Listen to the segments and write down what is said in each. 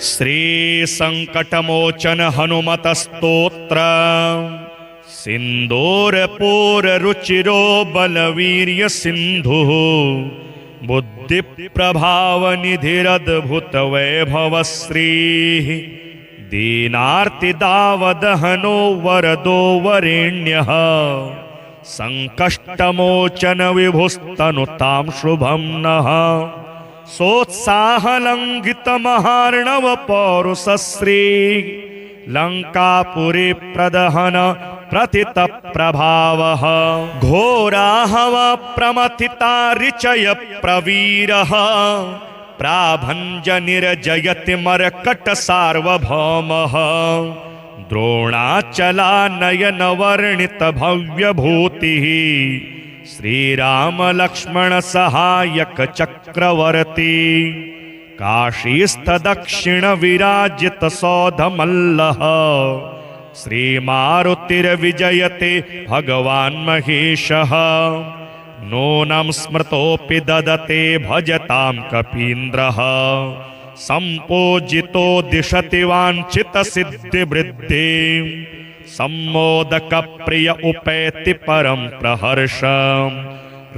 श्री संकटमोचन हनुमत स्तोत्र सिंदूरपूर रुचिरो बलवीर्य सिंधु बुद्धि प्रभाव निधिरद्भुत वैभव श्री दीनार्ति दावदहनो वरदो वरेण्यः संकष्टमोचन विभुस्तनुतां शुभं नः सोत्साहलंघित महार्णव पौरुषश्री लंकापुरी प्रदहन प्रतित प्रभावः घोराहव प्रमथिता ऋचय प्रवीरः प्राभञ्जनिर्जयति मर्कट सार्वभौमः द्रोणाचलानयन वर्णित भव्यभूतिः श्रीराम लक्ष्मण सहायक चक्रवर्ती काशीस्थ दक्षिण विराजित सौधमल्लः श्रीमारुतिर्विजयते भगवान् महेशः नूनं स्मृतोऽपि ददते भजतां कपीन्द्रः सम्पूजितो दिशति वाञ्छित सिद्धिवृद्धिं सम्मोदक प्रिय उपैति परम प्रहर्षम्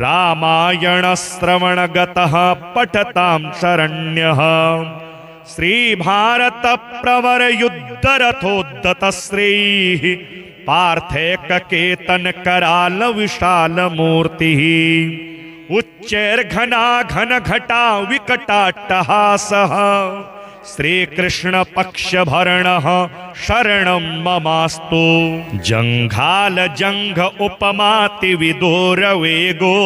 रामायण श्रवण गतः पठतां शरण्यः श्री भारत प्रवर युद्ध रथोद्धत श्रीः पार्थेक केतन कराल विशाल मूर्तिः उच्चैर्घना घन घटा विकटाट्टहासः श्री कृष्ण पक्ष भरणः शरणं ममास्तु जंघाल जंघ उपमाति विदूर वेगो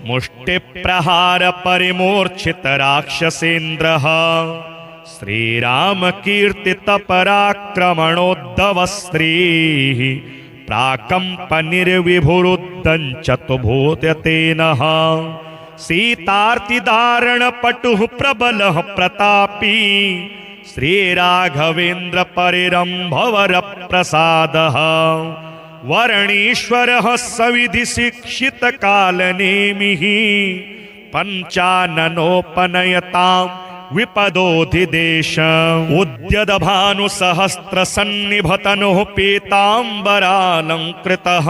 मुष्टि प्रहार परिमूर्छित राक्षसेन्द्रः श्रीराम कीर्तित पराक्रमणोद्धव स्त्रीः प्राकंप निर्विभुरुद्धञ्चतु भूत्यतेनः सीतार्तिदारण पटुः प्रबलः प्रतापी श्रीराघवेन्द्र परिरंभवर प्रसादः वर्णीश्वरः सविधि शिक्षित कालनेमिः पंचाननोपनयतां विपदोधिदेश उद्यत भानुसहस्र सन्निभतनुः पीताम्बरालंकृतः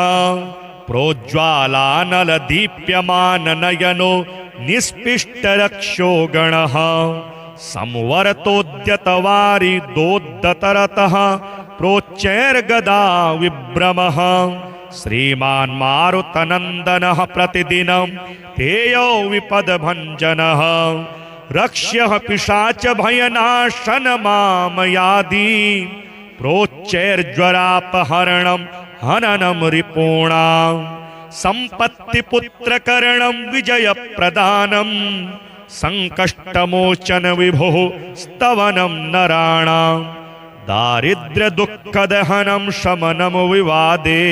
प्रोज्ज्वालानल दीप्यमान नयनो निष्पिष्ट रक्षो गणः संवर्तोद्यत वारिदोद्धतरतः प्रोच्चैर्गदा विभ्रमः श्रीमान् मारुतनन्दनः प्रतिदिनं तेयो विपदभञ्जनः रक्ष्यः पिशाच भयनाशन मामयादि प्रोच्चैर्ज्वरापहरणं हननं रिपूणां सम्पत्तिपुत्रकरणं विजयप्रदानं संकष्टमोचन विभुः स्तवनं नराणां दारिद्र्यदुःखदहनं शमनं विवादे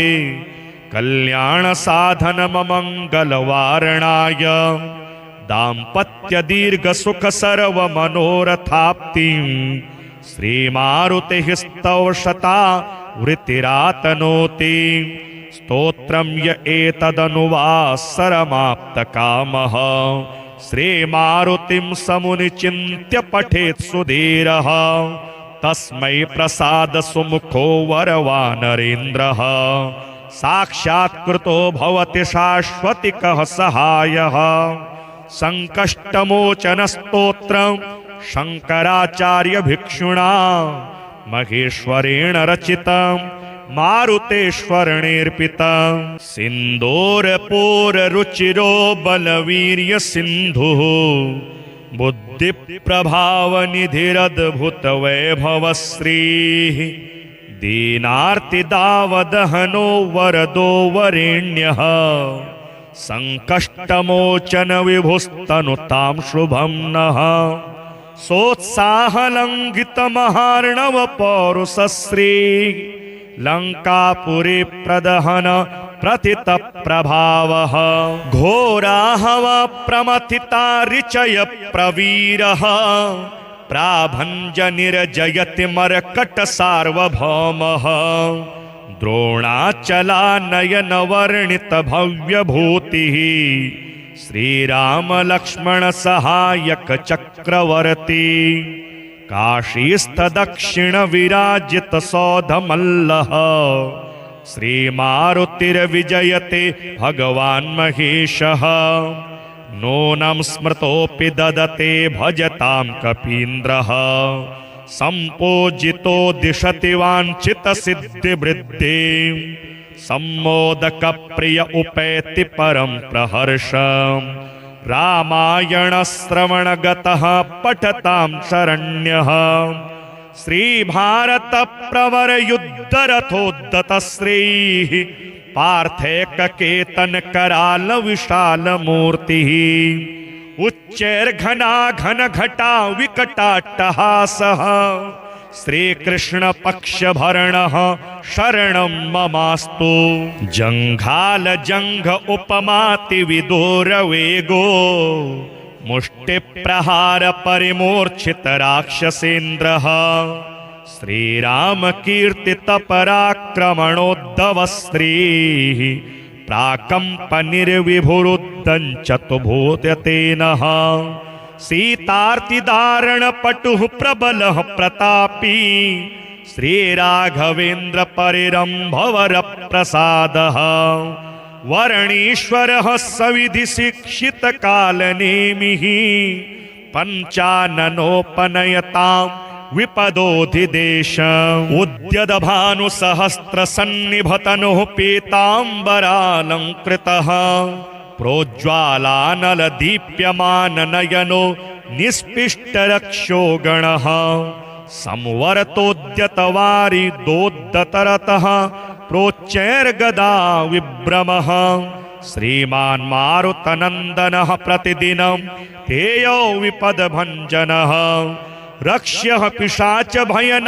कल्याणसाधनममङ्गलवारणाय दाम्पत्य दीर्घ सुख सर्व मनोरथाप्तिं श्रीमारुतिः स्तवशता वृत्तिरातनोति स्तोत्रं य एतदनुवासरमाप्तकामः श्रीमारुतिं समुनिचिन्त्य पठेत् सुधीरः तस्मै प्रसाद सुमुखो वरवानरेन्द्रः साक्षात्कृतो भवति शाश्वतिकः सहायः संकष्टमोचन स्तोत्रं शंकराचार्य भिक्षुणा महेश्वरेण रचितं मारुतेश्वरनेर्पितं सिंदूरपूर रुचिरो बलवीर्य सिंधुः बुद्धि प्रभाव निधिरद्भुत वैभव श्रीः दीनार्ति दावदहनो वरदो वरेण्यः संकष्टमोचन विभुस्तनुतां शुभं नः सोत्साहलंघित महार्णव पौरुषश्री लंकापुरी प्रदहन प्रतित प्रभावः घोराहव प्रमथिता ऋचय प्रवीरः प्राभञ्जनिर्जयति मर्कट सार्वभौमः द्रोणाचलानयन वर्णित भव्यभूतिः श्रीराम लक्ष्मण सहायक चक्रवर्ती काशीस्थदक्षिणविराजितसौधमल्लः श्रीमारुतिर्विजयते भगवान् महेशः नूनं स्मृतोऽपि ददते भजतां कपीन्द्रः सम्पूजितो दिशति वाञ्छितसिद्धिवृद्धिं सम्मोदकप्रिय उपैति परं प्रहर्षम् रामायणश्रवणगतः पठतां शरण्यः श्रीभारतप्रवरयुद्धरथोद्धतश्रीः पार्थैककेतनकरालविशालमूर्तिः उच्चैर्घनाघनघटा विकटाट्टहासः श्रीकृष्णपक्षभरणः शरणं ममास्तु जङ्घालजङ्घ उपमातिविदूरवेगो मुष्टिप्रहारपरिमूर्छितराक्षसेन्द्रः श्रीरामकीर्तितपराक्रमणोद्धवस्त्रीः प्राकम्पनिर्विभुरुद्धञ्चतुभूत्यतेनः सीतार्तिदारणपटुः प्रबलः प्रतापी श्रीराघवेन्द्रपरिरम्भवरप्रसादः वर्णीश्वरः सविधिशिक्षितकालनेमिः पञ्चाननोपनयतां विपदोधिदेशम् उद्यदभानुसहस्रसन्निभतनुः पीताम्बरालङ्कृतः प्रोज्ज्वालानलदीप्यमाननयनो निष्पिष्टरक्षो गणः संवरतोद्यतवारिदोद्धतरतः प्रोच्चैर्गदा विभ्रमः श्रीमान् मारुतनन्दनः प्रतिदिनं तेयो विपदभञ्जनः रक्ष्यः पिशाच भयनाशनमामयादि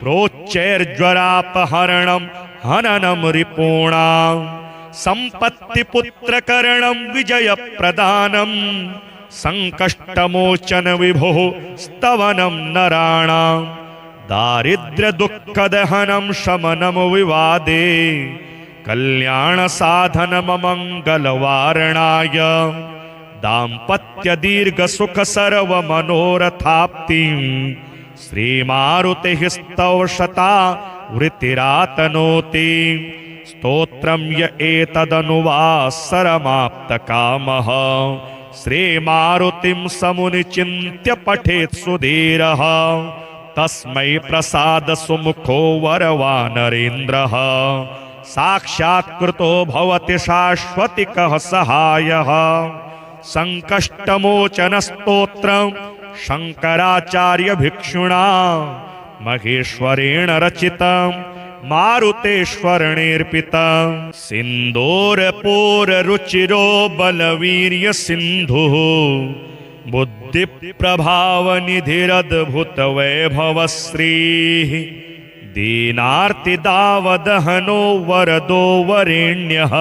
प्रोच्चैर्ज्वरापहरणं हननं रिपूणां सम्पत्तिपुत्रकरणं विजयप्रदानं संकष्टमोचन विभुः स्तवनं नराणां दारिद्र्यदुःखदहनं शमनं विवादे कल्याणसाधनममङ्गलवारणाय दाम्पत्यदीर्घसुखसर्वमनोरथाप्तिं श्रीमारुतिः स्तवशता वृत्तिरातनोति स्तोत्रं य एतदनुवासरमाप्तकामः श्रीमारुतिं समुनिचिन्त्य पठेत् सुधीरः तस्मै प्रसादसुमुखो वरवानरेन्द्रः साक्षात्कृतो भवति शाश्वतिकः सहायः संकष्टमोचनस्तोत्रं शङ्कराचार्यभिक्षुणा महेश्वरेण रचितं मारुतेश्वरनेऽर्पितं सिन्दूरपूररुचिरो बलवीर्यसिन्धुः बुद्धिप्रभावनिधिरद्भुतवैभवश्रीः दीनार्तिदावदहनो वरदो वरेण्यः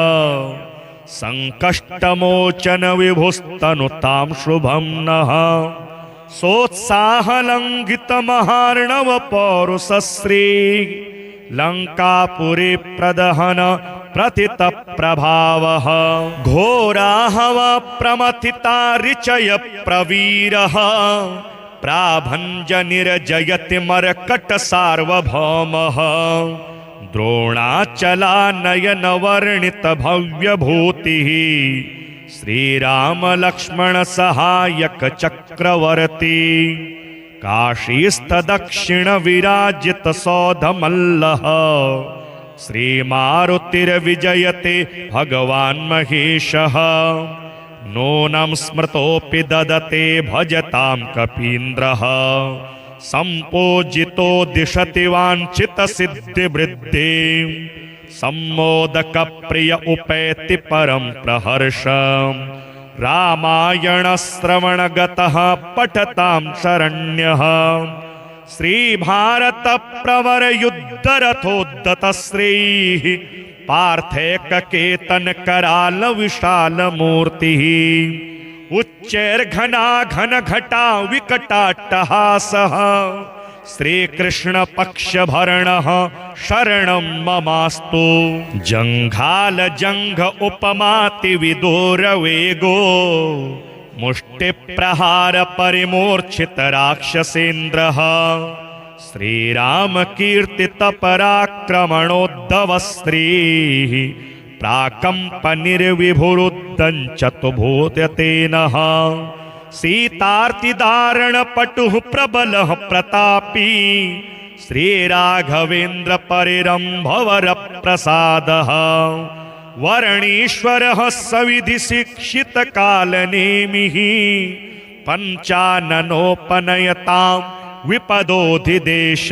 संकष्टमोचन विभुस्तनुतां शुभं नः सोत्साहलङ्घितमहार्णवपौरुषश्री लङ्कापुरी प्रदहन प्रथितप्रभावः घोराहवप्रमथिता ऋचय प्रवीरः प्राभञ्जनिर्जयति मर्कटसार्वभौमः द्रोणाचलानयनवर्णितभव्यभूतिः श्रीरामलक्ष्मणसहायकचक्रवर्ती काशीस्थदक्षिणविराजितसौधमल्लः श्रीमारुतिर्विजयते भगवान् महेशः नूनं स्मृतोऽपि ददते भजतां कपीन्द्रः सम्पूजितो दिशति वाञ्छितसिद्धिवृद्धिं सम्मोदकप्रिय उपैति परं प्रहर्षम् रामायणश्रवणगतः पठतां शरण्यः श्रीभारतप्रवरयुद्धरथोद्धतश्रीः पार्थैककेतनकरालविशालमूर्तिः उच्चैर्घनाघनघटा विकटाट्टहासः श्रीकृष्णपक्षभरणः शरणं ममास्तु जङ्घालजङ्घ उपमातिविदूरवेगो मुष्टिप्रहार परिमूर्छित राक्षसेन्द्रः श्रीरामकीर्तितपराक्रमणोद्धवस्त्रीः प्राकम्पनिर्विभुरुद्धञ्चतुभूत्यतेनः सीतार्तिदारणपटुः प्रबलः प्रतापी श्रीराघवेन्द्र परिरम्भवरप्रसादः वर्णीश्वरः सविधि शिक्षित कालनेमिः पञ्चाननोपनयतां विपदोधिदेश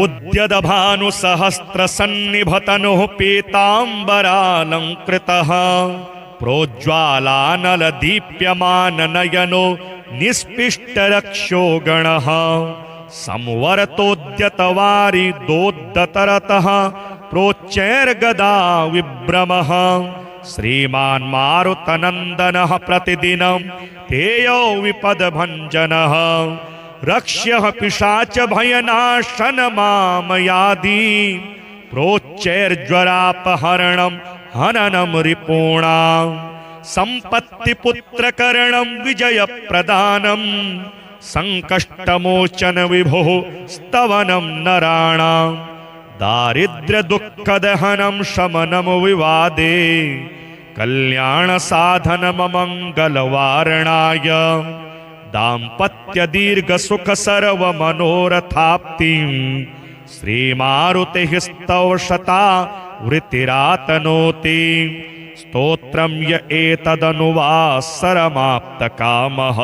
उद्यत भानुसहस्र सन्निभतनुः पीताम्बरालङ्कृतः प्रोज्ज्वालानल दीप्यमान नयनो निष्पिष्टरक्षो गणः संवरतोद्यतवारि दोद्दतरतः प्रोच्चैर्गदा विभ्रमः श्रीमान् मारुतनन्दनः प्रतिदिनं तेयो विपदभञ्जनः रक्ष्यः पिशाच भयनाशन मामयादि प्रोच्चैर्ज्वरापहरणं हननं रिपूणां सम्पत्तिपुत्रकरणं विजयप्रदानं संकष्टमोचन विभुः स्तवनं नराणां दारिद्र्यदुःखदहनं शमनं विवादे कल्याणसाधनममङ्गलवारणाय दाम्पत्यदीर्घसुख सर्वमनोरथाप्तिं श्रीमारुतिः स्तवशता वृत्तिरातनोति स्तोत्रं य एतदनुवासरमाप्तकामः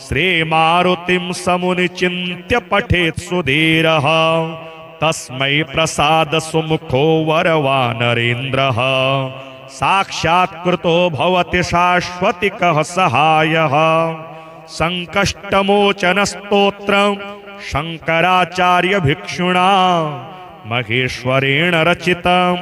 श्रीमारुतिं समुनिचिन्त्य पठेत् सुधीरः तस्मै प्रसाद सुमुखो वरवानरेन्द्रः साक्षात्कृतो भवति शाश्वतिकः सहायः संकष्टमोचन स्तोत्रं शंकराचार्य भिक्षुणा महेश्वरेण रचितं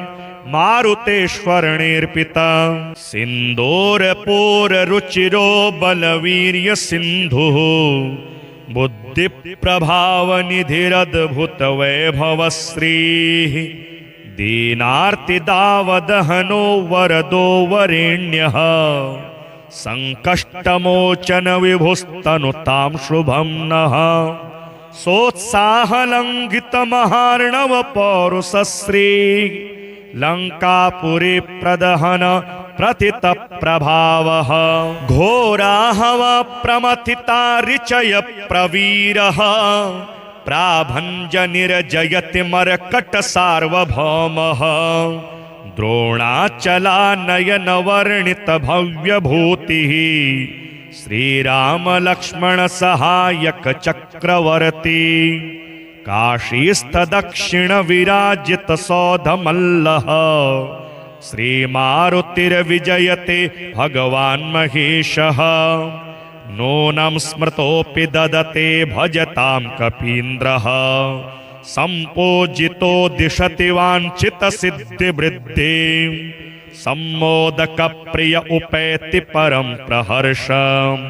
मारुतेश्वरनेर्पितं सिन्दूरपूररुचिरो बलवीर्य सिन्धुः बुद्धिप्रभावनिधिरद्भुतवैभवश्रीः दीनार्तिदावदहनो वरदो वरेण्यः संकष्टमोचन विभुस्तनुतां शुभं नः सोत्साहलङ्घितमहार्णव पौरुषश्री लङ्कापुरी प्रदहन प्रथित प्रभावः घोराहव प्रमथिता ऋचय प्रवीरः प्राभञ्जनिर्जयति मर्कट सार्वभौमः द्रोणाचलानयन वर्णित भव्यभूतिः श्रीराम लक्ष्मण सहायक चक्रवर्ती काशीस्थ दक्षिण विराजित सौधमल्लः श्रीमारुतिर्विजयते भगवान् महेशः नूनं स्मृतोऽपि ददते भजतां कपीन्द्रः सम्पूजितो दिशति वाञ्छितसिद्धिवृद्धिं सम्मोदकप्रिय उपैति परं प्रहर्षम्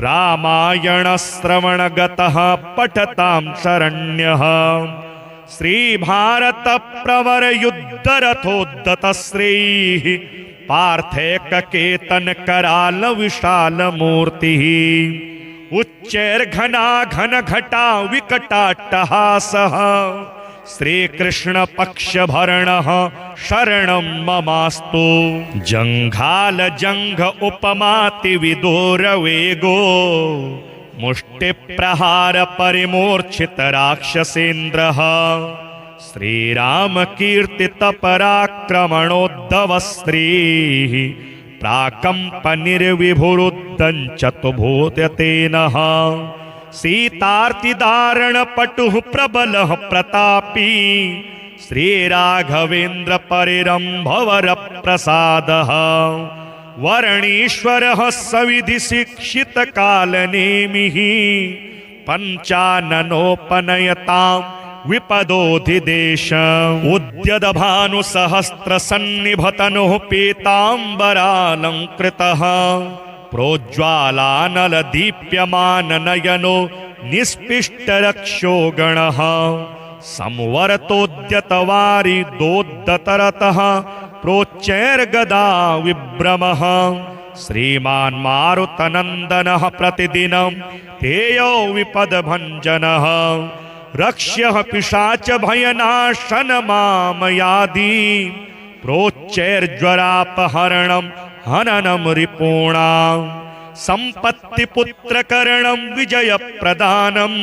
रामायणश्रवणगतः पठतां शरण्यः श्रीभारतप्रवरयुद्धरथोद्धतश्रीः पार्थैककेतनकरालविशालमूर्तिः उच्चैर्घनाघनघटा विकटाट्टहासः श्रीकृष्णपक्षभरणः शरणं ममास्तु जङ्घालजङ्घ उपमातिविदूरवेगो मुष्टिप्रहार परिमूर्छित राक्षसेन्द्रः श्रीरामकीर्तितपराक्रमणोद्धवस्त्रीः प्राकम्पनिर्विभुरुद्धञ्चतुभूत्यतेनः सीतार्तिदारणपटुः प्रबलः प्रतापी श्रीराघवेन्द्र परिरम्भवरप्रसादः वर्णीश्वरः सविधि शिक्षित कालनेमिः पञ्चाननोपनयतां विपदोधिदेश उद्यत भानुसहस्र सन्निभतनुः पीताम्बरालङ्कृतः प्रोज्ज्वालानल दीप्यमान नयनो निष्पिष्टरक्षो गणः संवरतोद्यतवारि दोद्दतरतः प्रोच्चैर्गदा विभ्रमः श्रीमान् मारुतनन्दनः प्रतिदिनं तेयो विपदभञ्जनः रक्ष्यः पिशाचभयनाशनमामयादि प्रोच्चैर्ज्वरापहरणं हननं रिपूणां सम्पत्तिपुत्रकरणं विजयप्रदानं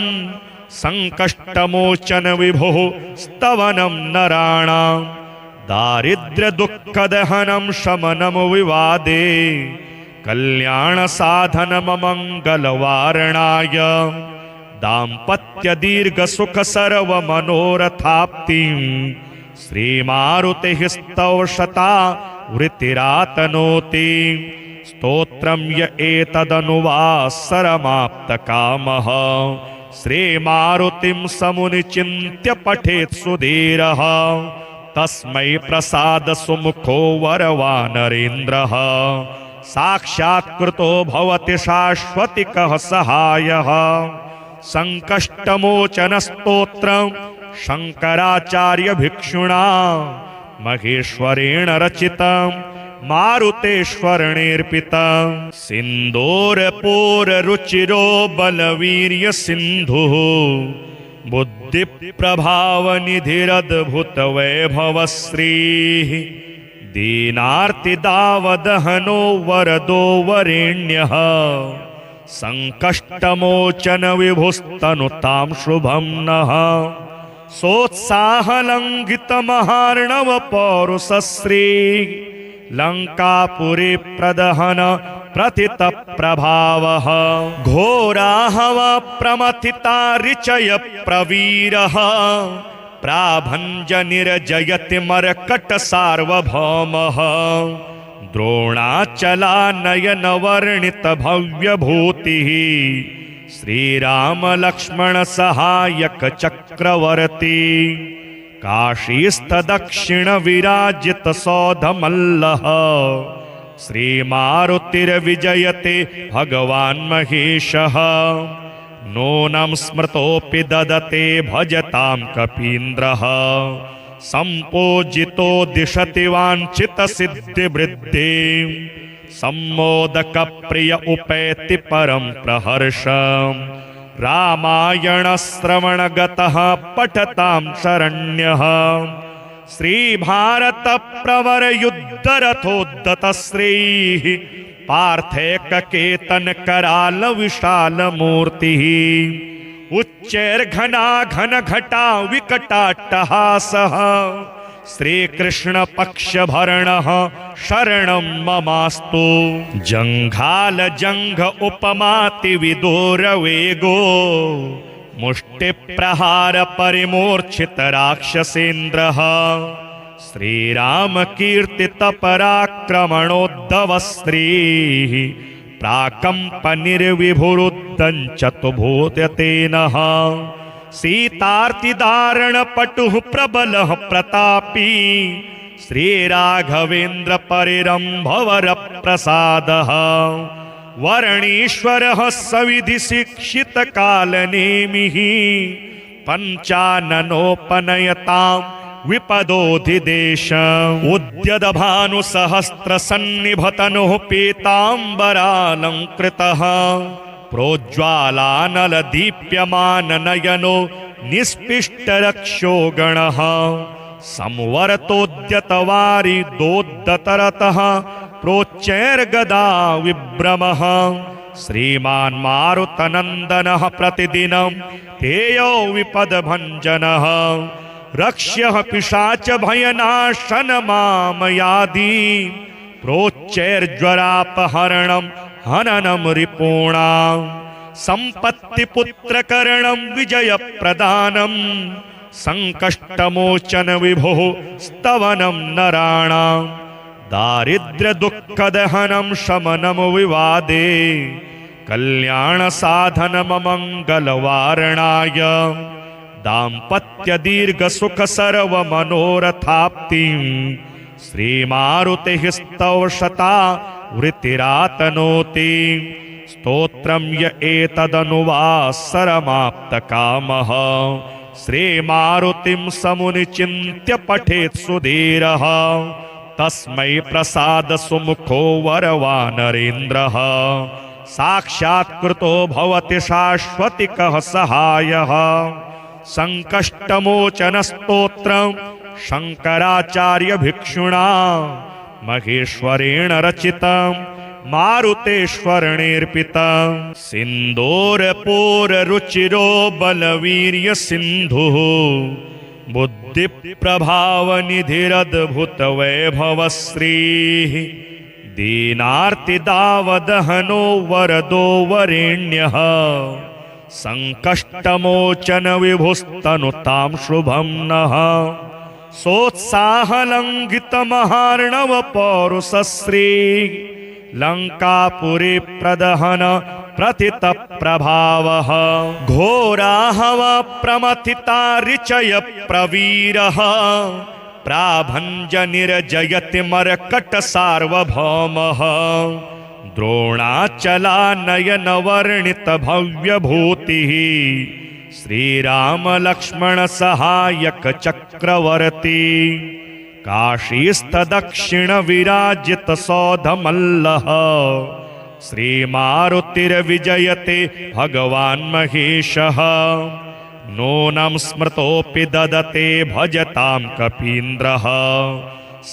सङ्कष्टमोचन विभुः स्तवनं नराणां दारिद्र्यदुःखदहनं शमनं विवादे कल्याणसाधनममङ्गलवारणाय दाम्पत्यदीर्घसुख सर्वमनोरथाप्तिं श्रीमारुतिः स्तवशता वृत्तिरातनोति स्तोत्रं य एतदनुवासरमाप्तकामः श्रीमारुतिं समुनिचिन्त्य पठेत् सुधीरः तस्मै प्रसाद सुमुखो वरवानरेन्द्रः साक्षात्कृतो भवति शाश्वतिकः सहायः संकष्टमोचनस्तोत्रं शंकराचार्य भिक्षुणा महेश्वरेण रचितं मारुतेश्वरनेर्पितं सिन्दूरपूररुचिरो बलवीर्य सिन्धुः बुद्धिप्रभावनिधिरद्भुतवैभवश्रीः दीनार्तिदावदहनो वरदो वरेण्यः संकष्टमोचन विभुस्तनुतां शुभं नः सोत्साहलङ्घितमहार्णव पौरुषश्री लङ्कापुरी प्रदहन प्रथितप्रभावः घोराहव प्रमथिता ऋचय प्रवीरः प्राभञ्जनिर्जयति मर्कट सार्वभौमः द्रोणाचलानयनवर्णित भव्यभूतिः श्रीरामलक्ष्मण सहायक चक्रवर्ती काशीस्थदक्षिण विराजित सौधमल्लः श्रीमारुतिर्विजयते भगवान् महेशः नूनं स्मृतोऽपि ददते भजतां कपीन्द्रः सम्पूजितो दिशति वाञ्छितसिद्धिवृद्धिं सम्मोदकप्रिय उपैति परं प्रहर्षम् रामायणश्रवणगतः पठतां शरण्यः श्रीभारतप्रवरयुद्धरथोद्धतश्रीः पार्थैककेतनकरालविशालमूर्तिः उच्चैर्घनाघनघटा विकटाट्टहासः श्रीकृष्णपक्षभरणः शरणं ममास्तु जङ्घालजङ्घ उपमातिविदूरवेगो मुष्टिप्रहारपरिमूर्छितराक्षसेन्द्रः श्रीरामकीर्तितपराक्रमणोद्धवस्त्रीः प्राकम्पनिर्विभुरुद्धञ्चतुभूत्यतेनः सीतार्तिदारणपटुः प्रबलः प्रतापी श्रीराघवेन्द्र परिरम्भवरप्रसादः वर्णीश्वरः सविधि शिक्षितकालनेमिः पञ्चाननोपनयतां विपदोधिदेशम् उद्यदभानुसहस्रसन्निभतनुः पीताम्बरालङ्कृतः प्रोज्ज्वालानलदीप्यमाननयनो निष्पिष्टरक्षो गणः संवर्तोद्यतवारिदोद्धतरतः प्रोच्चैर्गदा विभ्रमः श्रीमान् मारुतनन्दनः प्रतिदिनं तेयो विपदभञ्जनः रक्ष्यः पिशाचभयनाशनमामयादि प्रोच्चैर्ज्वरापहरणं हननं रिपूणां सम्पत्तिपुत्रकरणं विजयप्रदानं सङ्कष्टमोचन विभुः स्तवनं नराणां दारिद्र्यदुःखदहनं शमनं विवादे कल्याणसाधनममङ्गलवारणाय दाम्पत्यदीर्घसुख सर्वमनोरथाप्तिं श्रीमारुतिः स्तवशता वृत्तिरातनोति स्तोत्रं य एतदनुवासरमाप्तकामः श्रीमारुतिं समुनिचिन्त्य पठेत् सुधीरः तस्मै प्रसाद सुमुखो वरवानरेन्द्रः साक्षात्कृतो भवति शाश्वतिकः सहायः संकष्टमोचन स्तोत्रं शंकराचार्य भिक्षुणा महेश्वरेण रचितं मारुतेश्वरनेर्पितं सिन्दूरपूररुचिरो बलवीर्य सिन्धुः बुद्धिप्रभावनिधिरद्भुतवैभवश्रीः दीनार्तिदावदहनो वरदो वरेण्यः संकष्टमोचन विभुस्तनुतां शुभं नः सोत्साहलङ्घितमहार्णव पौरुषश्री लङ्कापुरी प्रदहन प्रथित प्रभावः घोराहव प्रमथिता ऋचय प्रवीरः प्राभञ्जनिर्जयति मर्कट सार्वभौमः द्रोणाचलानयन वर्णित भव्यभूतिः श्रीराम लक्ष्मण सहायक चक्रवर्ती काशीस्थ दक्षिण विराजित सौधमल्लः श्रीमारुतिर्विजयते भगवान् महेशः नूनं स्मृतोऽपि ददते भजतां कपीन्द्रः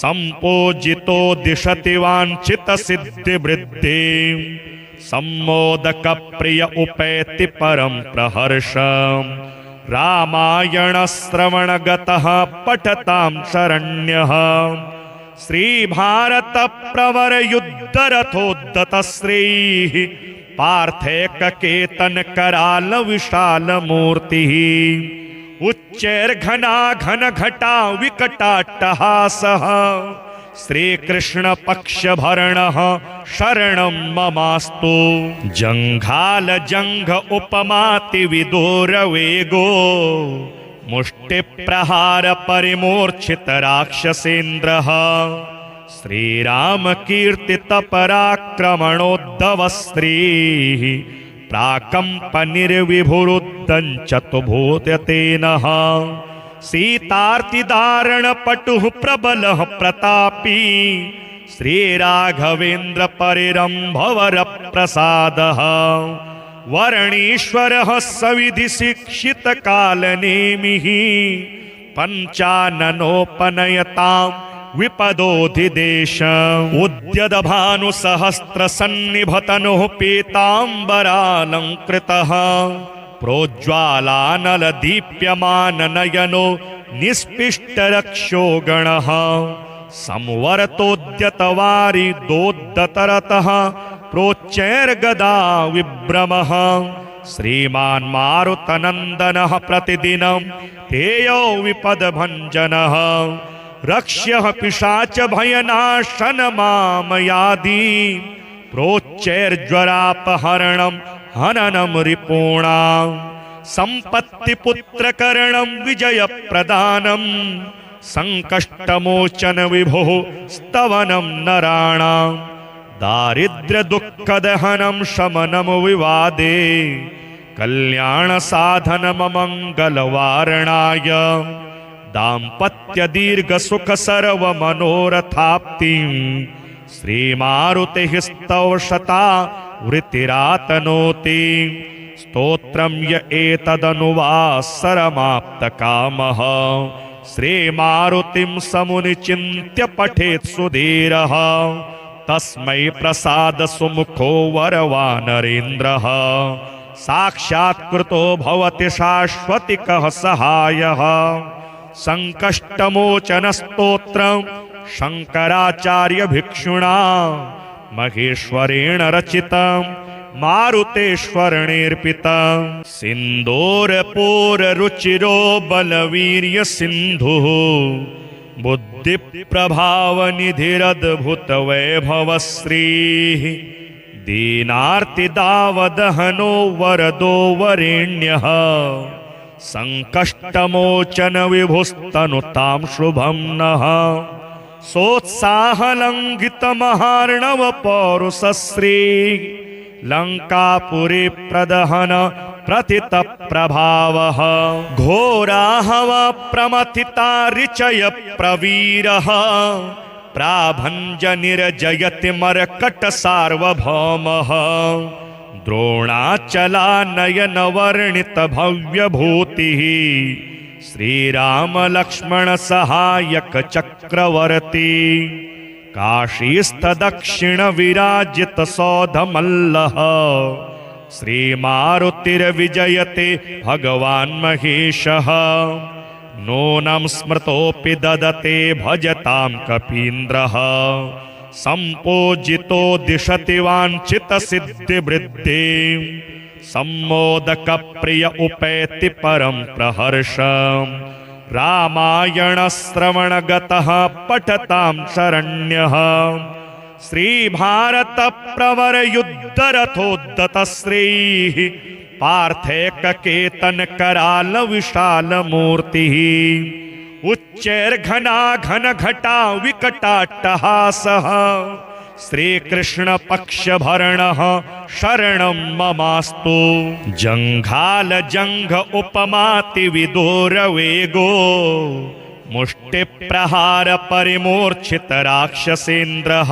सम्पूजितो दिशति वाञ्छितसिद्धिवृद्धिं सम्मोदकप्रिय उपैति परं प्रहर्षम् रामायणश्रवणगतः पठतां शरण्यः श्रीभारतप्रवरयुद्धरथोद्धतश्रीः पार्थैककेतनकरालविशालमूर्तिः उच्चैर्घनाघनघटा विकटाट्टहासः श्रीकृष्णपक्षभरणः शरणं ममास्तु जङ्घालजङ्घ उपमातिविदूरवेगो मुष्टिप्रहारपरिमूर्छितराक्षसेन्द्रः श्रीरामकीर्तितपराक्रमणोद्धवस्त्रीः प्राकम्पनिर्विभुरुद्धञ्चतुभूत्यतेनः सीतार्तिदारणपटुः प्रबलः प्रतापी श्रीराघवेन्द्र परिरम्भवरप्रसादः वर्णीश्वरः सविधि शिक्षितकालनेमिः पञ्चाननोपनयतां विपदोधिदेशम् उद्यदभानुसहस्रसन्निभतनुः पीताम्बरालङ्कृतः प्रोज्ज्वालानलदीप्यमाननयनो निष्पिष्टरक्षो गणः संवरतोद्यतवारिदोद्धतरतः प्रोच्चैर्गदा विभ्रमः श्रीमान् मारुतनन्दनः प्रतिदिनं तेयो विपदभञ्जनः रक्ष्यः पिशाच भयनाशनमामयादि प्रोच्चैर्ज्वरापहरणं हननं रिपूणां सम्पत्तिपुत्रकरणं विजयप्रदानं संकष्टमोचन विभुः स्तवनं नराणां दारिद्र्यदुःखदहनं शमनं विवादे कल्याणसाधनममङ्गलवारणाय दाम्पत्यदीर्घसुख सर्वमनोरथाप्तिं श्रीमारुतिः स्तवशता वृत्तिरातनोति स्तोत्रं य एतदनुवासरमाप्तकामः श्रीमारुतिं समुनिचिन्त्य पठेत् सुधीरः तस्मै प्रसाद सुमुखो वरवानरेन्द्रः साक्षात्कृतो भवति शाश्वतिकः सहायः संकष्टमोचन स्तोत्रं शंकराचार्य भिक्षुणा महेश्वरेण रचितं मारुतेश्वरनेर्पितं सिन्दूरपूररुचिरो बलवीर्य सिन्धुः बुद्धिप्रभावनिधिरद्भुतवैभवश्रीः दीनार्तिदावदहनो वरदो वरेण्यः संकष्टमोचन विभुस्तनुतां शुभं नः सोत्साहलङ्घितमहार्णव पौरुषश्रीः लङ्कापुरी प्रदहन प्रथित प्रभावः घोराहव प्रमथिता ऋचय प्रवीरः प्राभञ्जनिर्जयति मर्कट सार्वभौमः द्रोणाचलानयनवर्णित भव्यभूतिः श्रीराम लक्ष्मण सहायक चक्रवर्ती काशीस्थ दक्षिण विराजित सौधमल्लः श्रीमारुतिर्विजयते भगवान् महेशः नूनं स्मृतोऽपि ददते भजतां कपीन्द्रः सम्पूजितो दिशति वाञ्छितसिद्धिवृद्धिं सम्मोदकप्रिय उपैति परं प्रहर्षम् रामायणश्रवणगतः पठतां शरण्यः श्रीभारतप्रवरयुद्धरथोद्धतश्रीः पार्थैककेतनकरालविशालमूर्तिः उच्चैर्घना घनघटा विकटाट्टहासः श्रीकृष्णपक्षभरणः शरणं ममास्तु जङ्घालजङ्घ उपमातिविदूरवेगो मुष्टिप्रहारपरिमूर्छितराक्षसेन्द्रः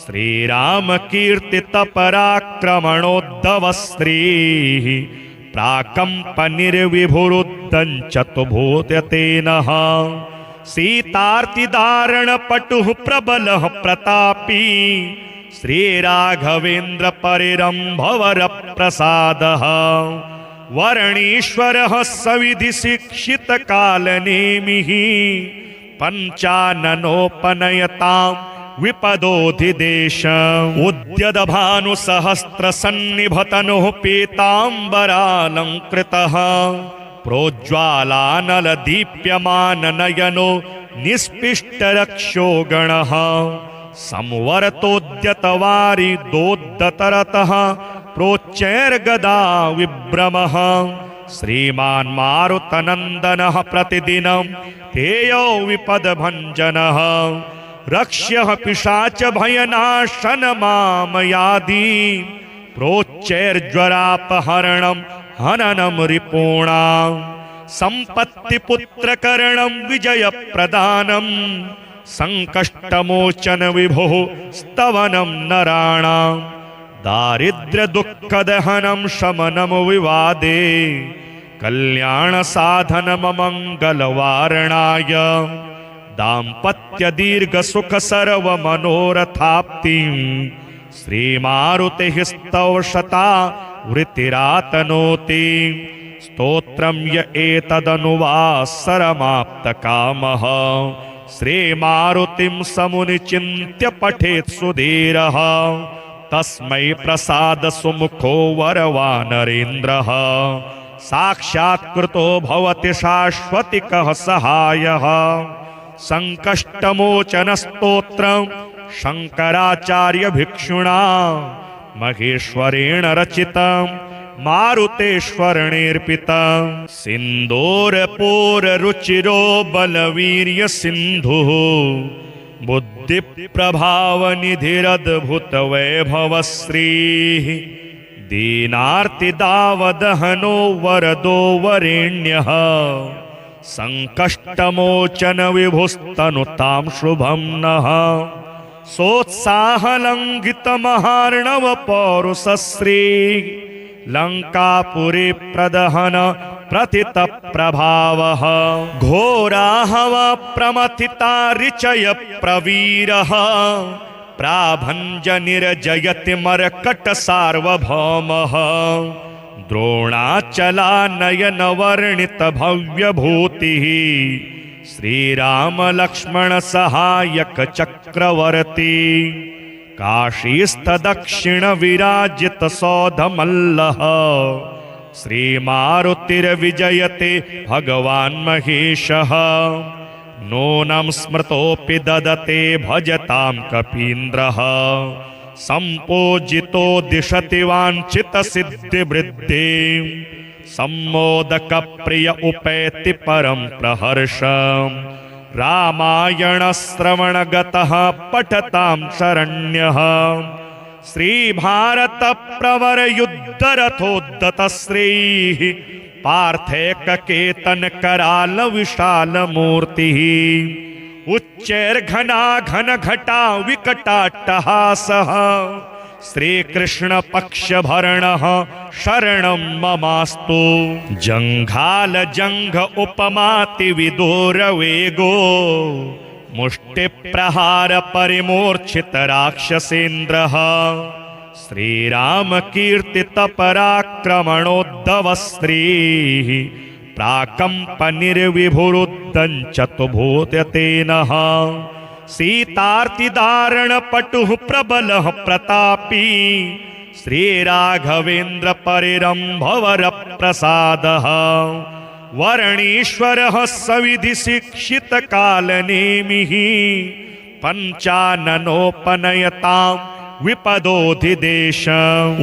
श्रीरामकीर्तितपराक्रमणोद्धवस्त्रीः प्राकम्पनिर्विभुरुद्धञ्चतुभूत्यतेनः सीतार्तिदारणपटुः प्रबलः प्रतापी श्रीराघवेन्द्र परिरम्भवरप्रसादः वर्णीश्वरः सविधि शिक्षितकालनेमिः पञ्चाननोपनयतां विपदोधिदेशम् उद्यदभानुसहस्रसन्निभतनुः पीताम्बरालङ्कृतः प्रोज्ज्वालानलदीप्यमाननयनो निष्पिष्टरक्षो गणः संवर्तोद्यतवारिदोद्धतरतः प्रोच्चैर्गदा विभ्रमः श्रीमान् मारुतनन्दनः प्रतिदिनं तेयो विपदभञ्जनः रक्ष्यः पिशाच भयनाशनमामयादि प्रोच्चैर्ज्वरापहरणं हननं रिपूणां सम्पत्तिपुत्रकरणं विजयप्रदानं संकष्टमोचन विभुः स्तवनं नराणां दारिद्र्यदुःखदहनं शमनं विवादे कल्याणसाधनममङ्गलवारणाय दाम्पत्यदीर्घसुखसर्वमनोरथाप्तिं श्रीमारुतिः स्तवशता वृत्तिरातनोति स्तोत्रं य एतदनुवासरमाप्तकामः श्रीमारुतिं समुनिचिन्त्य पठेत् सुधीरः तस्मै प्रसादसुमुखो वरवानरेन्द्रः साक्षात्कृतो भवति शाश्वतिकः सहायः संकष्टमोचनस्तोत्रं शङ्कराचार्यभिक्षुणा महेश्वरेण रचितं मारुतेश्वरनेऽर्पितं सिन्दूरपूररुचिरो बलवीर्यसिन्धुः बुद्धिप्रभावनिधिरद्भुतवैभवश्रीः दीनार्तिदावदहनो वरदो वरेण्यः संकष्टमोचन विभुस्तनुतां शुभं नः सोत्साहलङ्घितमहार्णव पौरुषश्री लङ्कापुरी प्रदहन प्रथितप्रभावः घोराहव प्रमथिता ऋचय प्रवीरः प्राभञ्जनिर्जयति मर्कट सार्वभौमः द्रोणाचलानयनवर्णित भव्यभूतिः श्रीराम लक्ष्मण सहायक चक्रवर्ती काशीस्थ दक्षिण विराजित सौधमल्लः श्रीमारुतिर्विजयते भगवान् महेशः नूनं स्मृतोऽपि ददते भजतां कपीन्द्रः सम्पूजितो दिशति वाञ्छितसिद्धिवृद्धिं सम्मोदकप्रिय उपैति परं प्रहर्षम् रामायणश्रवणगतः पठतां शरण्यः श्रीभारतप्रवरयुद्धरथोद्धतश्रीः पार्थैककेतनकरालविशालमूर्तिः उच्चैर्घना घनघटा विकटाट्टहासः श्रीकृष्णपक्षभरणः शरणं ममास्तु। जङ्घालजङ्घ उपमातिविदूरवेगो मुष्टिप्रहारपरिमूर्छितराक्षसेन्द्रः श्रीरामकीर्तितपराक्रमणोद्धवस्त्रीः प्राकम्पनिर्विभुरुद्धञ्चतुभूत्यतेनः सीतार्तिदारणपटुः प्रबलः प्रतापी श्रीराघवेन्द्रपरिरम्भवरप्रसादः वरणीश्वरः सविधिशिक्षितकालनेमिः पञ्चाननोपनयतां विपदोधिदेश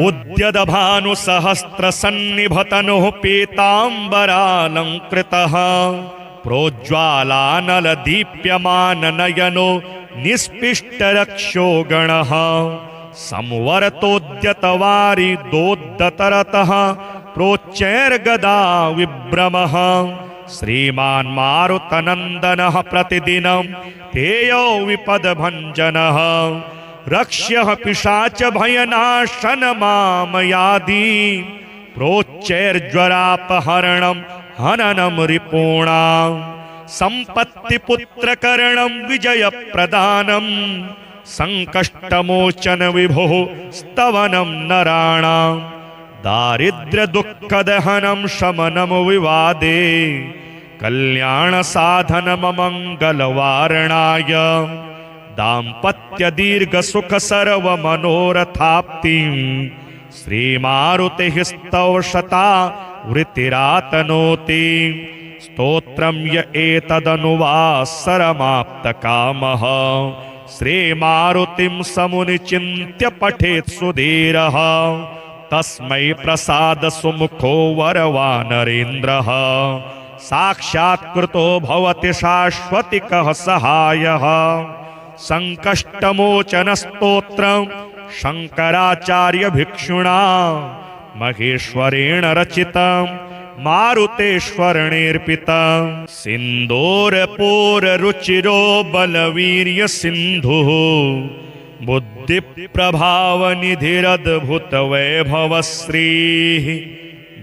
उद्यदभानुसहस्रसन्निभतनुः पीताम्बरालङ्कृतः प्रोज्ज्वालानलदीप्यमाननयनो निष्पिष्टरक्षो गणः संवरतोद्यतवारिदोद्दतरतः प्रोच्चैर्गदा विभ्रमः श्रीमान् मारुतनन्दनः प्रतिदिनं तेयो विपदभञ्जनः रक्ष्यः पिशाचभयनाशनमामयादि प्रोच्चैर्ज्वरापहरणं हननं रिपूणां सम्पत्तिपुत्रकरणं विजयप्रदानं सङ्कष्टमोचन विभुः स्तवनं नराणां दारिद्र्यदुःखदहनं शमनं विवादे कल्याणसाधनममङ्गलवारणाय दाम्पत्यदीर्घसुखसर्वमनोरथाप्तिं श्रीमारुतिः स्तवशता वृत्तिरातनोति स्तोत्रं य एतदनुवासरमाप्तकामः श्रीमारुतिं समुनिचिन्त्य पठेत् सुधीरः तस्मै प्रसादसुमुखो वरवानरेन्द्रः साक्षात्कृतो भवति शाश्वतिकः सहायः सङ्कष्टमोचनस्तोत्रं शङ्कराचार्यभिक्षुणा महेश्वरेण रचितं मारुतेश्वरनेऽर्पितं सिन्दूरपूररुचिरो बलवीर्यसिन्धुः बुद्धिप्रभावनिधिरद्भुतवैभवश्रीः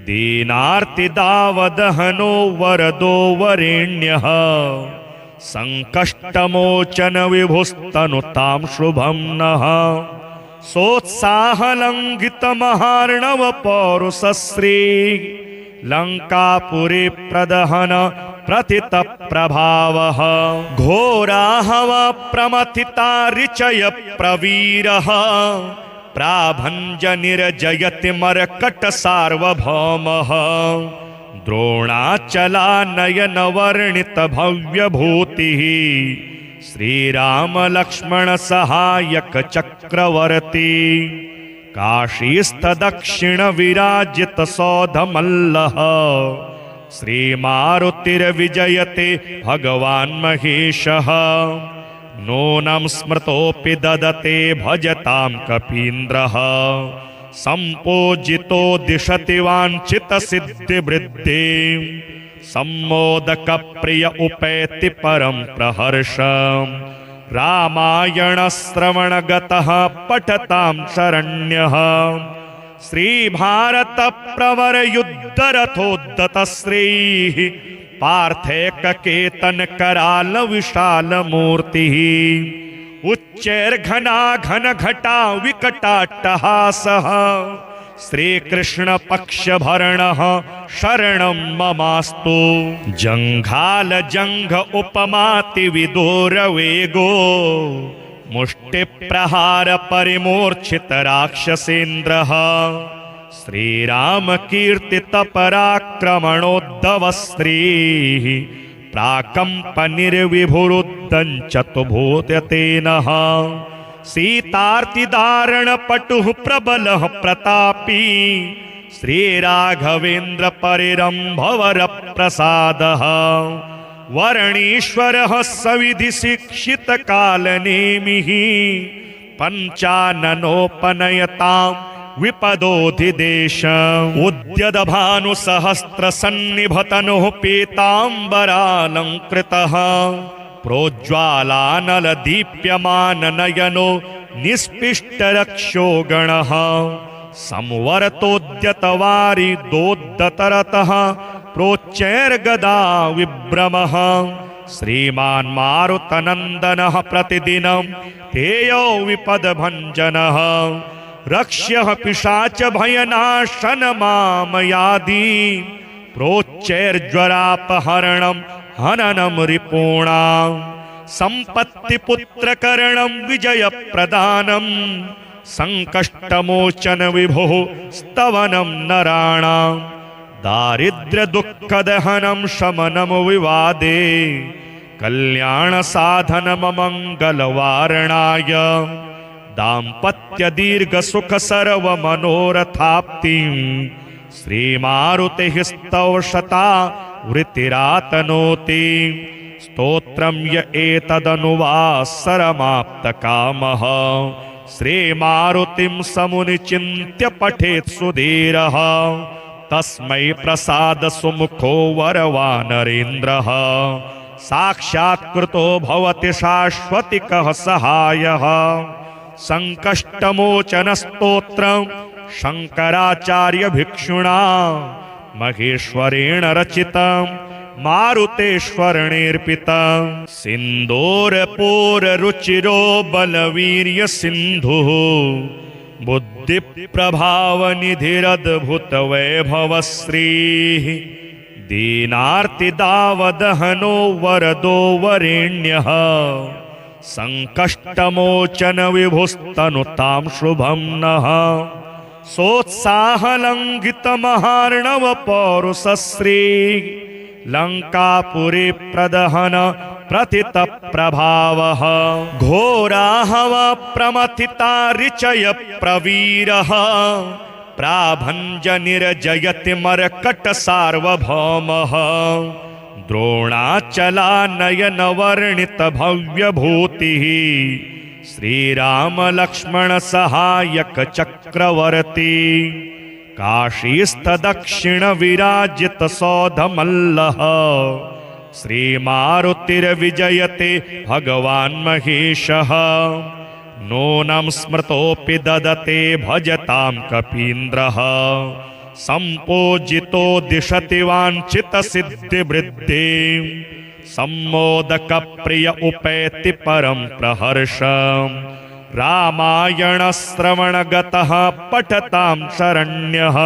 दीनार्तिदावदहनो वरदो वरेण्यः सङ्कष्टमोचन विभुस्तनुतां शुभं नः सोत्साहलङ्घितमहार्णवपौरुषश्री लङ्कापुरी प्रदहन प्रथितप्रभावः घोराहव प्रमथिता ऋचय प्रवीरः प्राभञ्जनिर्जयति मर्कट सार्वभौमः द्रोणाचलानयनवर्णित भव्यभूतिः श्रीरामलक्ष्मणसहायक चक्रवर्ती काशीस्थदक्षिणविराजितसौधमल्लः श्रीमारुतिर्विजयते भगवान् महेशः नूनं स्मृतोऽपि ददते भजतां कपीन्द्रः सम्पूजितो दिशति वाञ्छितसिद्धिवृद्धिं सम्मोदकप्रिय उपैति परं प्रहर्षम् रामायणश्रवणगतः पठतां शरण्यः श्रीभारतप्रवरयुद्धरथोद्धतश्रीः पार्थैककेतनकरालविशालमूर्तिः उच्चैर्घना घनघटा विकटाट्टहासः श्रीकृष्णपक्षभरणः शरणं ममास्तु जङ्घालजङ्घ उपमातिविदूरवेगो मुष्टिप्रहारपरिमूर्छितराक्षसेन्द्रः श्रीरामकीर्तितपराक्रमणोद्धवस्त्रीः प्राकम्पनिर्विभुरुद्धञ्चतुभूत्यतेनः सीतार्तिदारणपटुः प्रबलः प्रतापी श्रीराघवेन्द्रपरिरम्भवरप्रसादः वरणीश्वरः सविधिशिक्षितकालनेमिः पञ्चाननोपनयतां विपदोधिदेश उद्यदभानुसहस्रसन्निभतनुः पीताम्बरालङ्कृतः प्रोज्ज्वालानलदीप्यमाननयनो निष्पिष्टरक्षो गणः संवरतोद्यतवारिदोद्दतरतः प्रोच्चैर्गदा विभ्रमः श्रीमान् मारुतनन्दनः प्रतिदिनं तेयो विपदभञ्जनः रक्ष्यः पिशाचभयनाशनमामयादि प्रोच्चैर्ज्वरापहरणं हननं रिपूणां सम्पत्तिपुत्रकरणं विजयप्रदानं संकष्टमोचन विभुः स्तवनं नराणां दारिद्र्यदुःखदहनं शमनं विवादे कल्याणसाधनममङ्गलवारणाय दाम्पत्यदीर्घसुख सर्वमनोरथाप्तिं श्रीमारुतिः स्तवशता वृत्तिरातनोति स्तोत्रं य एतदनुवासरमाप्तकामः श्रीमारुतिं समुनिचिन्त्य पठेत् सुधीरः तस्मै प्रसाद सुमुखो वरवानरेन्द्रः साक्षात्कृतो भवति शाश्वतिकः सहायः संकष्टमोचनस्तोत्रं शंकराचार्य भिक्षुणा महेश्वरेण रचितं मारुतेश्वरनेर्पितं सिन्दूरपूररुचिरो बलवीर्य सिन्धुः बुद्धिप्रभावनिधिरद्भुतवैभवश्रीः दीनार्तिदावदहनो वरदो वरेण्यः संकष्टमोचन विभुस्तनुतां शुभं नः सोत्साहलङ्घितमहार्णव पौरुषश्री लङ्कापुरी प्रदहन प्रथित प्रभावः घोराहव प्रमथिता ऋचय प्रवीरः प्राभञ्जनिर्जयति मर्कट सार्वभौमः द्रोणाचलानयनवर्णित भव्यभूतिः श्रीरामलक्ष्मण सहायक चक्रवर्ती काशीस्थदक्षिण विराजित सौधमल्लः श्रीमारुतिर्विजयते भगवान् महेशः नूनं स्मृतोऽपि ददते भजतां कपीन्द्रः सम्पूजितो दिशति वाञ्छितसिद्धिवृद्धिं सम्मोदकप्रिय उपैति परं प्रहर्षम् रामायणश्रवणगतः पठतां शरण्यः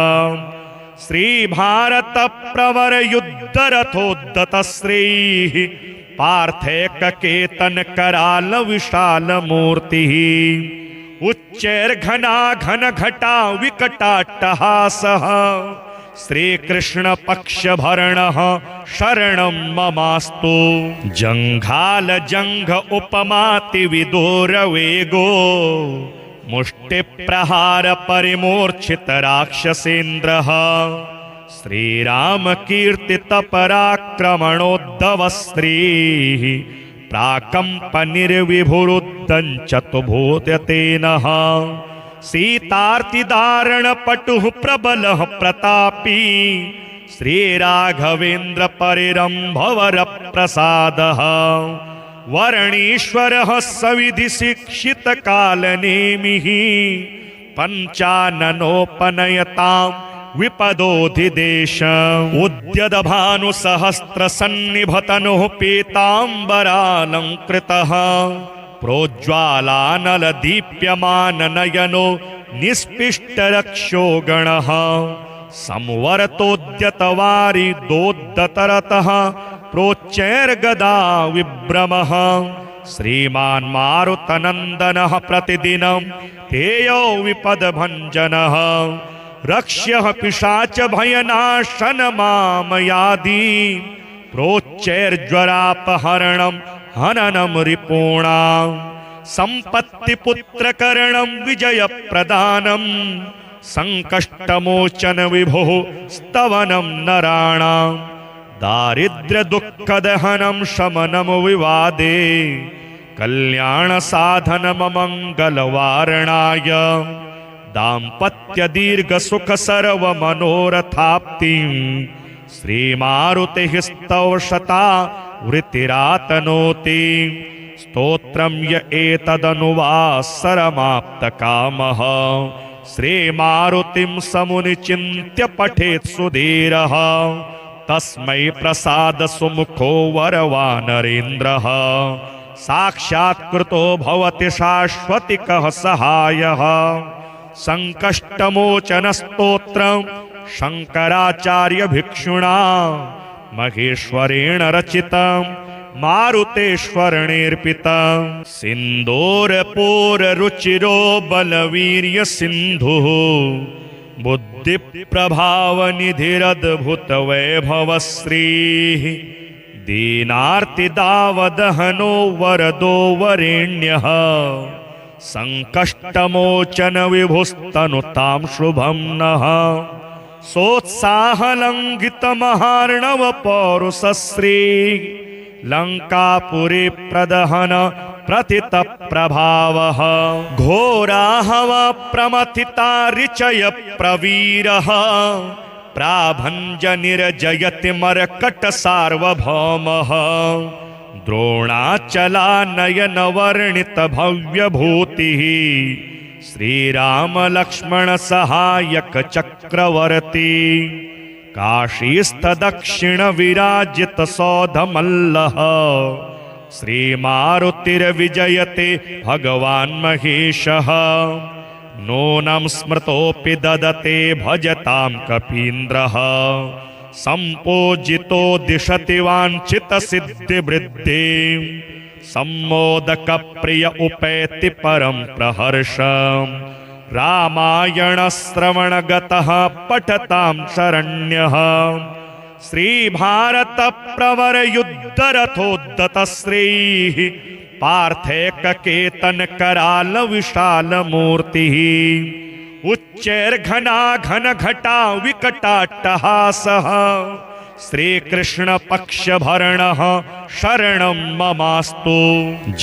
श्रीभारतप्रवरयुद्धरथोद्धतश्रीः पार्थैककेतनकरालविशालमूर्तिः उच्चैर्घनाघनघटा विकटाट्टहासः श्रीकृष्णपक्षभरणः शरणं ममास्तु जङ्घालजङ्घ उपमातिविदूरवेगो मुष्टिप्रहारपरिमूर्छितराक्षसेन्द्रः श्रीरामकीर्तितपराक्रमणोद्धवस्त्रीः प्राकम्पनिर्विभुरुद्धञ्चतुभूत्यतेनः सीतार्तिदारणपटुः प्रबलः प्रतापी श्रीराघवेन्द्र परिरम्भवरप्रसादः वर्णीश्वरः सविधि शिक्षितकालनेमिः पञ्चाननोपनयतां विपदोधिदेशम् उद्यदभानुसहस्रसन्निभतनुः पीताम्बरालङ्कृतः प्रोज्ज्वालानलदीप्यमाननयनो निष्पिष्टरक्षो गणः संवरतोद्यतवारिदोद्दतरतः प्रोच्चैर्गदा विभ्रमः श्रीमान् मारुतनन्दनः प्रतिदिनं तेयो विपदभञ्जनः रक्ष्यः पिशाचभयनाशनमामयादि प्रोच्चैर्ज्वरापहरणं हननं रिपूणां सम्पत्तिपुत्रकरणं विजयप्रदानं संकष्टमोचन विभुः स्तवनं नराणां दारिद्र्यदुःखदहनं शमनं विवादे कल्याणसाधनममङ्गलवारणाय दाम्पत्यदीर्घसुख सर्वमनोरथाप्तिं श्रीमारुतिः स्तवशता वृत्तिरातनोति स्तोत्रं य एतदनुवासरमाप्तकामः श्रीमारुतिं समुनिचिन्त्य पठेत् सुधीरः तस्मै प्रसाद सुमुखो वरवानरेन्द्रः साक्षात्कृतो भवति शाश्वतिकः सहायः संकष्टमोचन स्तोत्रं शंकराचार्य भिक्षुणा महेश्वरेण रचितं मारुतेश्वरनेर्पितं सिन्दूरपूररुचिरो बलवीर्य सिन्धुः बुद्धिप्रभावनिधिरद्भुतवैभवश्रीः दीनार्तिदावदहनो वरदो वरेण्यः संकष्टमोचन विभुस्तनुतां शुभं नः सोत्साहलङ्घितमहार्णव पौरुषश्री लङ्कापुरी प्रदहन प्रथितप्रभावः घोराहव प्रमथिता ऋचय प्रवीरः प्राभञ्जनिर्जयति मर्कट सार्वभौमः द्रोणाचलानयनवर्णित भव्यभूतिः श्रीरामलक्ष्मण सहायक चक्रवर्ती काशीस्थदक्षिण विराजित सौधमल्लः श्रीमारुतिर्विजयते भगवान् महेशः नूनं स्मृतोऽपि ददते भजतां कपीन्द्रः सम्पूजितो दिशति वाञ्छितसिद्धिवृद्धिं सम्मोदकप्रिय उपैति परं प्रहर्षम् रामायणश्रवणगतः पठतां शरण्यः श्रीभारतप्रवरयुद्धरथोद्धतश्रीः पार्थैककेतनकरालविशालमूर्तिः उच्चैर्घनाघनघटा विकटाट्टहासः श्रीकृष्णपक्षभरणः शरणं ममास्तु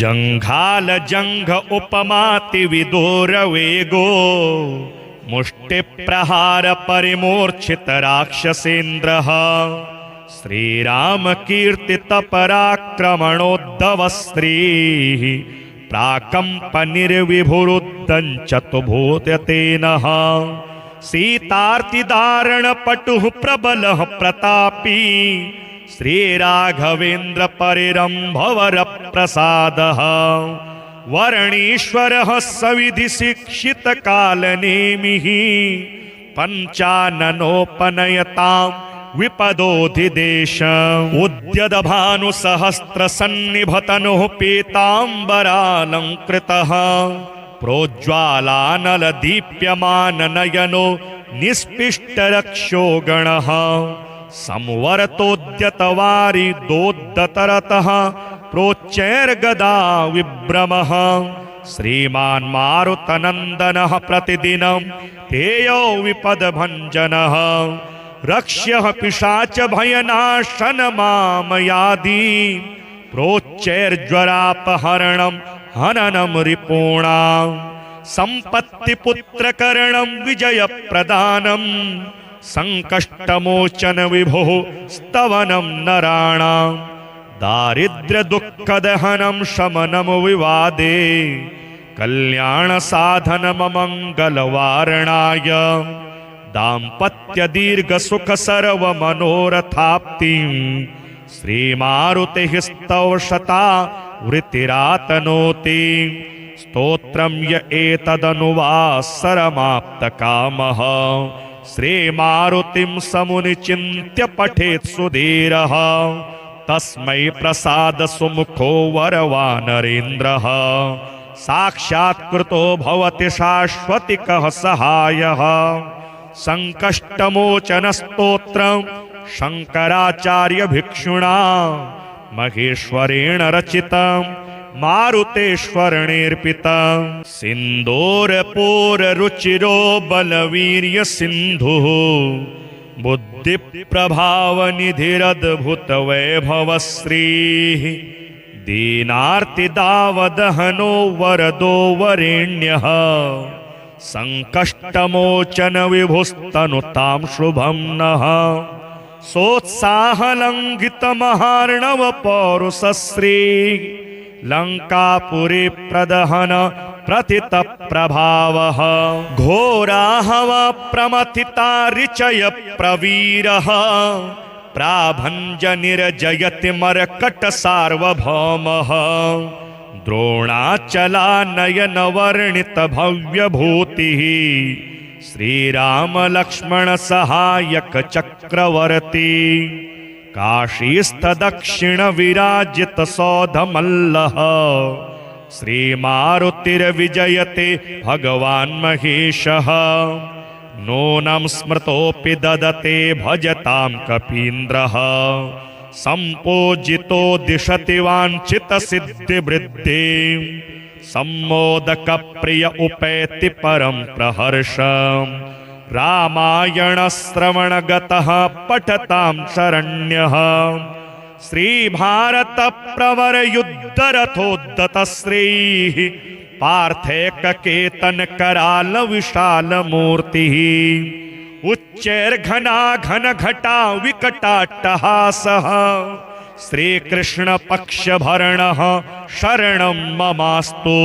जङ्घालजङ्घ उपमातिविदूरवेगो मुष्टिप्रहार परिमूर्छित राक्षसेन्द्रः श्रीरामकीर्तितपराक्रमणोद्धवस्त्रीः प्राकम्पनिर्विभुरुद्धञ्चतुभूततेनः सीतार्तिदारणपटुः प्रबलः प्रतापी श्रीराघवेन्द्र परिरम्भवरप्रसादः वर्णीश्वरः सविधि शिक्षितकालनेमिः पञ्चाननोपनयतां विपदोधिदेशम् उद्यदभानुसहस्रसन्निभतनुः पीताम्बरालङ्कृतः प्रोज्ज्वालानलदीप्यमाननयनो निष्पिष्टरक्षो गणः संवरतोद्यतवारिदोद्धतरतः प्रोच्चैर्गदा विभ्रमः श्रीमान् मारुतनन्दनः प्रतिदिनं तेयो विपदभञ्जनः रक्ष्यः पिशाच भयनाशनमामयादि प्रोच्चैर्ज्वरापहरणं हननं रिपूणां सम्पत्तिपुत्रकरणं विजयप्रदानं संकष्टमोचन विभुः स्तवनं नराणां दारिद्र्यदुःखदहनं शमनं विवादे कल्याणसाधनममङ्गलवारणाय दाम्पत्यदीर्घसुखसर्वमनोरथाप्तिं श्रीमारुतिः स्तवशता वृत्तिरातनोति स्तोत्रं य एतदनुवासरमाप्तकामः श्रीमारुतिं समुनिचिन्त्य पठेत् सुधीरः तस्मै प्रसाद सुमुखो वरवानरेन्द्रः साक्षात्कृतो भवति शाश्वतिकः सहायः संकष्टमोचन स्तोत्रं शंकराचार्य भिक्षुणा महेश्वरेण रचितं मारुतेश्वरनेर्पितं सिन्दूरपूररुचिरो बलवीर्य सिन्धुः बुद्धिप्रभावनिधिरद्भुतवैभवश्रीः दीनार्तिदावदहनो वरदो वरेण्यः संकष्टमोचन विभुस्तनुतां शुभं नः सोत्साहलङ्घितमहार्णव पौरुषश्री लङ्कापुरी प्रदहन प्रथित प्रभावः घोराहव प्रमथिता ऋचय प्रवीरः प्राभञ्जनिर्जयति मर्कट सार्वभौमः द्रोणाचलानयन वर्णित भव्यभूतिः श्रीराम लक्ष्मण सहायक चक्रवर्ती काशीस्थ दक्षिण विराजित सौधमल्लः श्रीमारुतिर्विजयते भगवान् महेशः नूनं स्मृतोऽपि ददते भजतां कपीन्द्रः सम्पूजितो दिशति वाञ्छितसिद्धिवृद्धिं सम्मोदकप्रिय उपैति परं प्रहर्षम् रामायणश्रवणगतः पठतां शरण्यः श्रीभारतप्रवरयुद्धरथोद्धतश्रीः पार्थैककेतनकरालविशालमूर्तिः उच्चैर्घना घनघटा विकटाट्टहासः श्रीकृष्णपक्षभरणः शरणं ममास्तु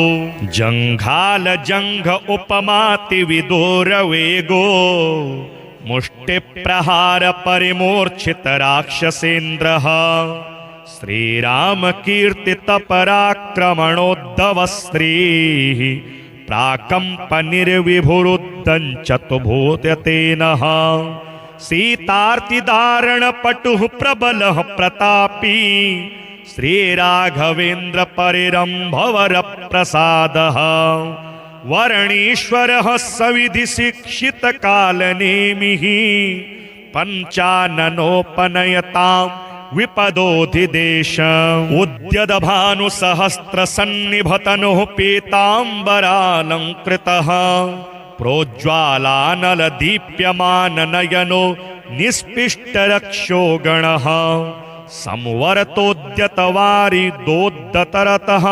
जङ्घालजङ्घ उपमातिविदूरवेगो मुष्टिप्रहार परिमूर्छित राक्षसेन्द्रः श्रीरामकीर्तितपराक्रमणोद्धवस्त्रीः प्राकम्पनिर्विभुरुद्धञ्चतुभूततेनः सीतार्तिदारणपटुः प्रबलः प्रतापी श्रीराघवेन्द्र परिरम्भवरप्रसादः वर्णीश्वरः सविधि शिक्षित कालनेमिः पञ्चाननोपनयतां विपदोधिदेश उद्यत भानुसहस्र सन्निभतनुः पीताम्बरालङ्कृतः प्रोज्ज्वालानल दीप्यमान नयनो निष्पिष्टरक्षो गणः संवरतोद्यतवारिदोद्धतरतः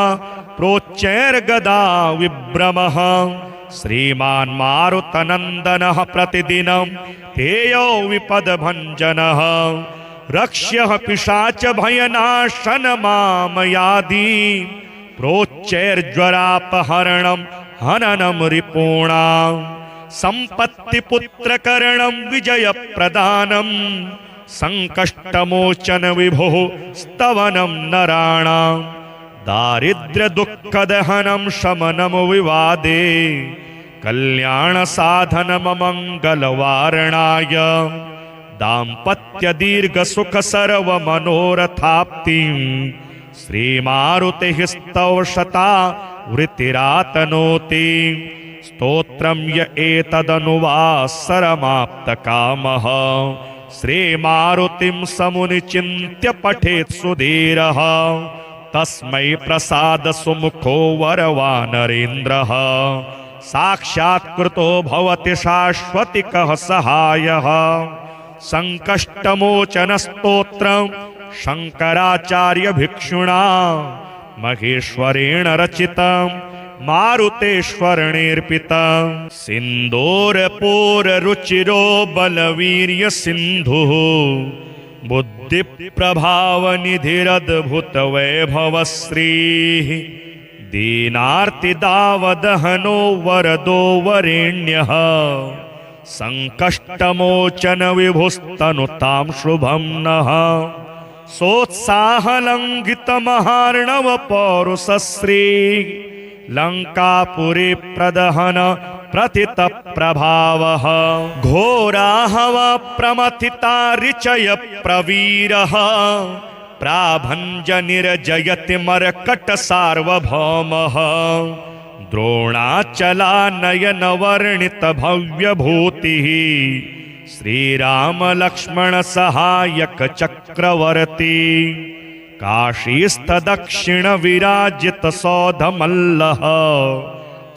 प्रोच्चैर्गदा विभ्रमः श्रीमान् मारुतनन्दनः प्रतिदिनं तेयो विपदभञ्जनः रक्ष्यः पिशाच भयनाशन मामयादि प्रोच्चैर्ज्वरापहरणं हननं रिपूणां सम्पत्तिपुत्रकरणं विजयप्रदानं संकष्टमोचन विभुः स्तवनं नराणां दारिद्र्यदुःखदहनं शमनं विवादे कल्याणसाधनममङ्गलवारणाय दाम्पत्यदीर्घसुख सर्वमनोरथाप्तिं श्रीमारुतिः स्तौषता वृत्तिरातनोति स्तोत्रं य एतदनुवासरमाप्तकामः श्रीमारुतिं समुनिचिन्त्य पठेत् सुधीरः तस्मै प्रसाद सुमुखो वरवानरेन्द्रः साक्षात्कृतो भवति शाश्वतिकः सहायः संकष्टमोचन स्तोत्रं शंकराचार्य भिक्षुणा महेश्वरेण रचितं मारुतेश्वरनेर्पितं सिन्दूरपूररुचिरो बलवीर्य सिन्धुः बुद्धिप्रभावनिधिरद्भुतवैभवश्रीः दीनार्तिदावदहनो वरदो वरेण्यः संकष्टमोचन विभुस्तनुतां शुभं नः सोत्साहलङ्घितमहार्णव पौरुषश्रीः लङ्कापुरी प्रदहन प्रथित प्रभावः घोराहव प्रमथिता ऋचय प्रवीरः प्राभञ्जनिर्जयति मर्कट सार्वभौमः द्रोणाचलानयन वर्णित भव्यभूतिः श्रीराम लक्ष्मण सहायक चक्रवर्ती काशीस्थ दक्षिण विराजित सौधमल्लः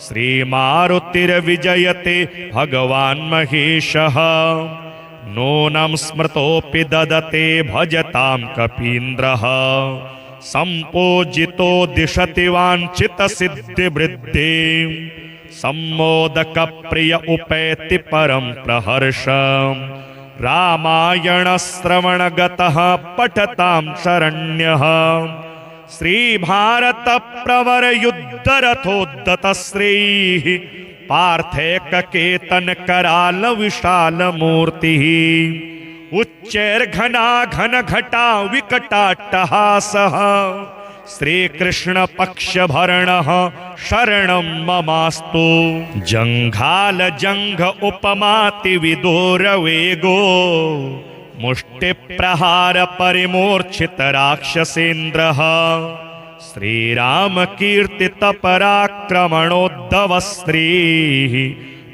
श्रीमारुतिर्विजयते भगवान् महेशः नूनं स्मृतोऽपि ददते भजतां कपीन्द्रः सम्पूजितो दिशति वाञ्छितसिद्धिवृद्धिं सम्मोदकप्रिय उपैति परं प्रहर्षम् रामायणश्रवणगतः पठतां शरण्यः श्रीभारतप्रवरयुद्धरथोद्धतश्रीः पार्थैककेतनकरालविशालमूर्तिः उच्चैर्घनाघनघटा विकटाट्टहासः श्रीकृष्णपक्षभरणः शरणं ममास्तु जङ्घालजङ्घ उपमातिविदूरवेगो मुष्टिप्रहारपरिमूर्छितराक्षसेन्द्रः श्रीरामकीर्तितपराक्रमणोद्धवस्त्रीः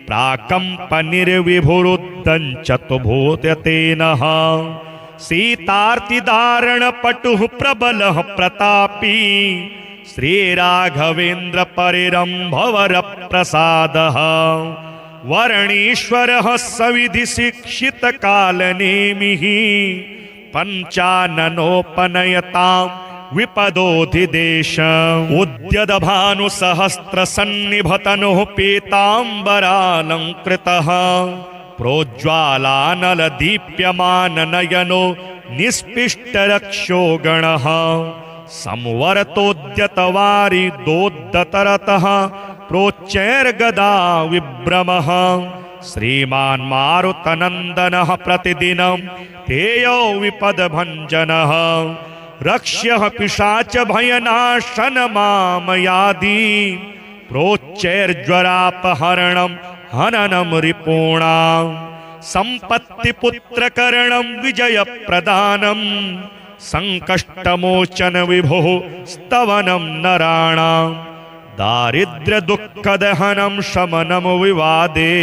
प्राकम्पनिर्विभुरुद्धञ्चतुभूत्यतेनः सीतार्तिदारणपटुः प्रबलः प्रतापी श्रीराघवेन्द्रपरिरम्भवरप्रसादः वर्णीश्वरः सविधिशिक्षितकालनेमिः पञ्चाननोपनयतां विपदोधिदेश उद्यदभानुसहस्रसन्निभतनुः पीताम्बरालङ्कृतः प्रोज्ज्वालानलदीप्यमाननयनो निष्पिष्टरक्षो गणः संवरतोद्यतवारिदोद्धतरतः प्रोच्चैर्गदा विभ्रमः श्रीमान् मारुतनन्दनः प्रतिदिनं तेयो विपदभञ्जनः रक्ष्यः पिशाचभयनाशनमामयादि प्रोच्चैर्ज्वरापहरणं हननं रिपूणां सम्पत्तिपुत्रकरणं विजयप्रदानं सङ्कष्टमोचन विभुः स्तवनं नराणां दारिद्र्यदुःखदहनं शमनं विवादे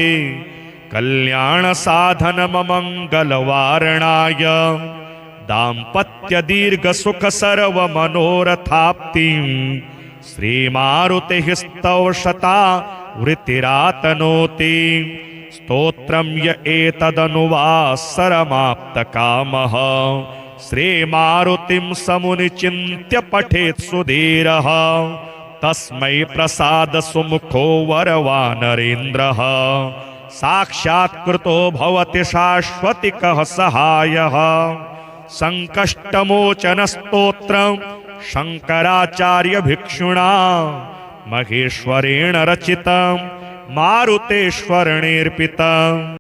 कल्याणसाधनममङ्गलवारणाय दाम्पत्यदीर्घसुखसर्वमनोरथाप्तिं श्रीमारुतिः स्तवशता वृत्तिरातनोति स्तोत्रं य एतदनुवासरमाप्तकामः श्रीमारुतिं समुनिचिन्त्य पठेत् सुधीरः तस्मै प्रसादसुमुखो वरवानरेन्द्रः साक्षात्कृतो भवति शाश्वतिकः सहायः सङ्कष्टमोचनस्तोत्रं शङ्कराचार्यभिक्षुणा महेश्वरेण रचितं मारुतेश्वरनेऽर्पितम्।